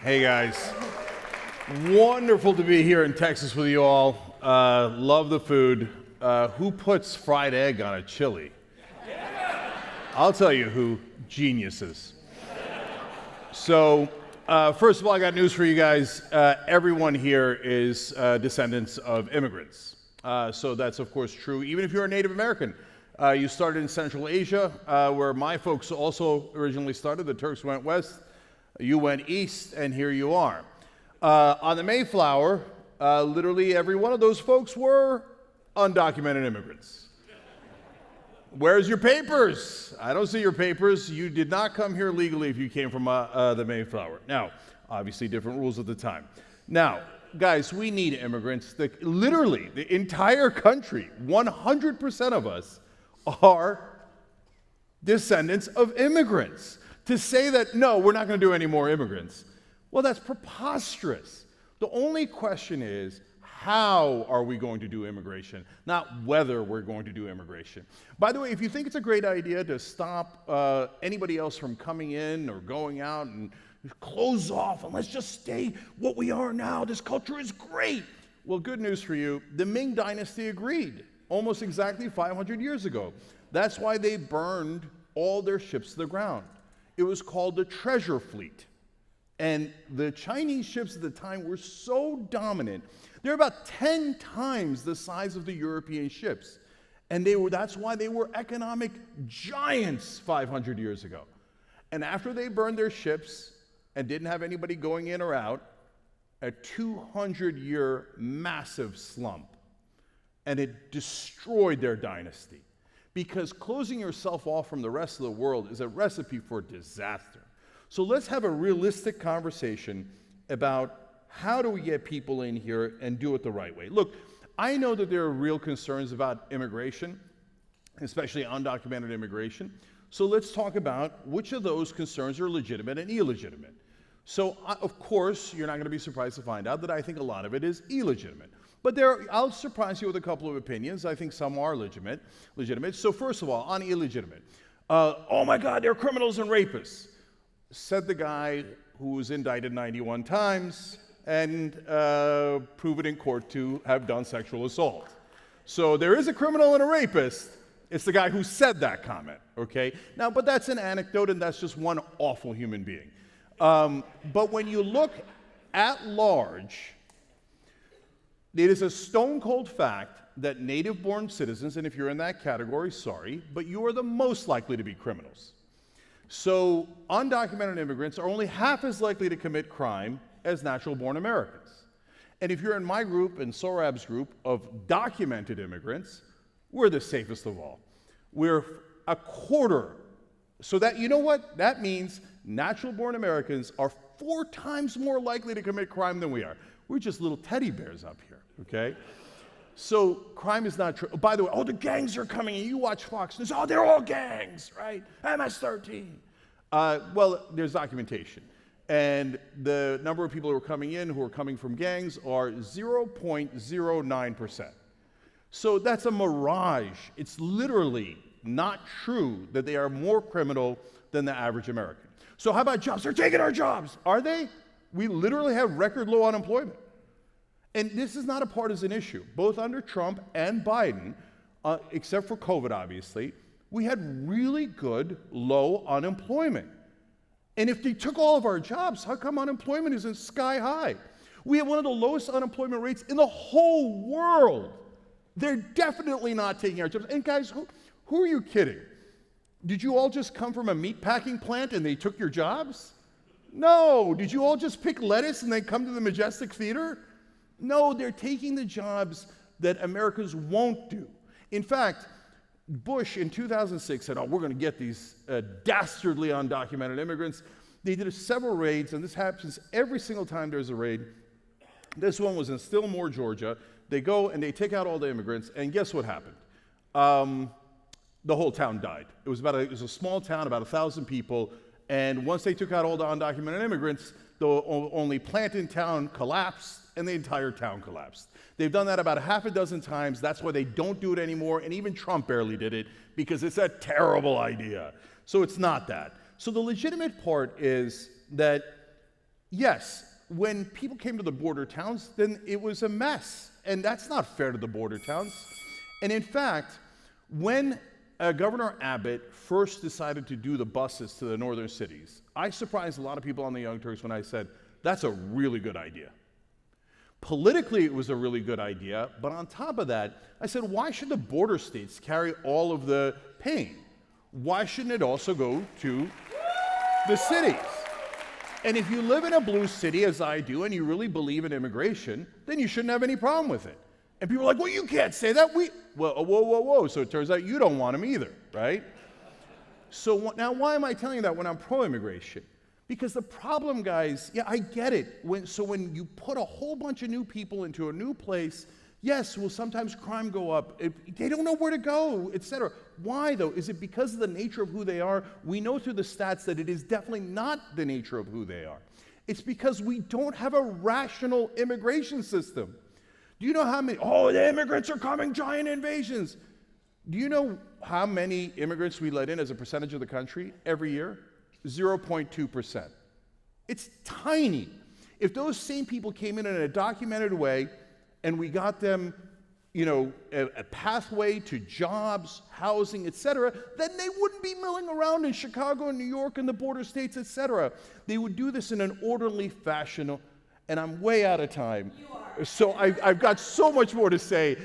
Hey guys, wonderful to be here in Texas with you all. Love the food. Who puts fried egg on a chili? I'll tell you who, geniuses. So, first of all, I got news for you guys. Everyone here is descendants of immigrants. So that's of course true, even if you're a Native American. You started in Central Asia, where my folks also originally started. The Turks went west. You went east, and here you are. On the Mayflower, literally every one of those folks were undocumented immigrants. Where's your papers? I don't see your papers. You did not come here legally if you came from the Mayflower. Now, obviously different rules at the time. Now, guys, we need immigrants. Literally, the entire country, 100% of us are descendants of immigrants. To say that, no, we're not going to do any more immigrants, well, that's preposterous. The only question is, how are we going to do immigration, not whether we're going to do immigration. By the way, if you think it's a great idea to stop anybody else from coming in or going out and close off and let's just stay what we are now, this culture is great. Well, good news for you, the Ming Dynasty agreed almost exactly 500 years ago. That's why they burned all their ships to the ground. It was called the treasure fleet. And the Chinese ships at the time were so dominant. They're about 10 times the size of the European ships. And that's why they were economic giants 500 years ago. And after they burned their ships and didn't have anybody going in or out, a 200-year massive slump. And it destroyed their dynasty. Because closing yourself off from the rest of the world is a recipe for disaster. So let's have a realistic conversation about how do we get people in here and do it the right way. Look, I know that there are real concerns about immigration, especially undocumented immigration. So let's talk about which of those concerns are legitimate and illegitimate. So, of course, you're not going to be surprised to find out that I think a lot of it is illegitimate. But I'll surprise you with a couple of opinions. I think some are legitimate. So first of all, on illegitimate. Oh my God, they're criminals and rapists, said the guy who was indicted 91 times and proven in court to have done sexual assault. So there is a criminal and a rapist. It's the guy who said that comment, okay? Now, but that's an anecdote and that's just one awful human being. But when you look at large, it is a stone-cold fact that native-born citizens, and if you're in that category, sorry, but you are the most likely to be criminals. So undocumented immigrants are only half as likely to commit crime as natural-born Americans. And if you're in my group and Sorab's group of documented immigrants, we're the safest of all. We're a quarter. So that, you know what? That means natural-born Americans are 4 times more likely to commit crime than we are. We're just little teddy bears up here, okay? So crime is not true. By the way, the gangs are coming in. You watch Fox News. They're all gangs, right? MS-13. Well, there's documentation. And the number of people who are coming in who are coming from gangs are 0.09%. So that's a mirage. It's literally not true that they are more criminal than the average American. So how about jobs? They're taking our jobs. Are they? We literally have record low unemployment. And this is not a partisan issue. Both under Trump and Biden, except for COVID, obviously, we had really good low unemployment. And if they took all of our jobs, how come unemployment isn't sky high? We have one of the lowest unemployment rates in the whole world. They're definitely not taking our jobs. And guys, who are you kidding? Did you all just come from a meat packing plant and they took your jobs? No. Did you all just pick lettuce and then come to the Majestic Theater? No, they're taking the jobs that Americans won't do. In fact, Bush in 2006 said, we're going to get these dastardly undocumented immigrants. They did several raids, and this happens every single time there's a raid. This one was in Stillmore, Georgia. They go and they take out all the immigrants, and guess what happened? The whole town died. It was a small town, about 1,000 people, and once they took out all the undocumented immigrants, the only plant in town collapsed, and the entire town collapsed. They've done that about 6 times. That's why they don't do it anymore, and even Trump barely did it, because it's a terrible idea. So it's not that. So the legitimate part is that yes, when people came to the border towns, then it was a mess. And that's not fair to the border towns. And in fact, when Governor Abbott first decided to do the buses to the northern cities, I surprised a lot of people on the Young Turks when I said, that's a really good idea. Politically, it was a really good idea, but on top of that, I said, why should the border states carry all of the pain? Why shouldn't it also go to the cities? And if you live in a blue city, as I do, and you really believe in immigration, then you shouldn't have any problem with it. And people are like, well, you can't say that. Well, whoa. So it turns out you don't want them either, right? So now why am I telling you that when I'm pro-immigration? Because the problem, guys, yeah, I get it. When you put a whole bunch of new people into a new place, yes, will sometimes crime go up? They don't know where to go, etc. Why, though? Is it because of the nature of who they are? We know through the stats that it is definitely not the nature of who they are. It's because we don't have a rational immigration system. Do you know how many, the immigrants are coming, giant invasions. Do you know how many immigrants we let in as a percentage of the country every year? 0.2%. It's tiny. If those same people came in a documented way and we got them, a pathway to jobs, housing, etc., then they wouldn't be milling around in Chicago and New York and the border states, etc. They would do this in an orderly fashion. And I'm way out of time. So I've got so much more to say,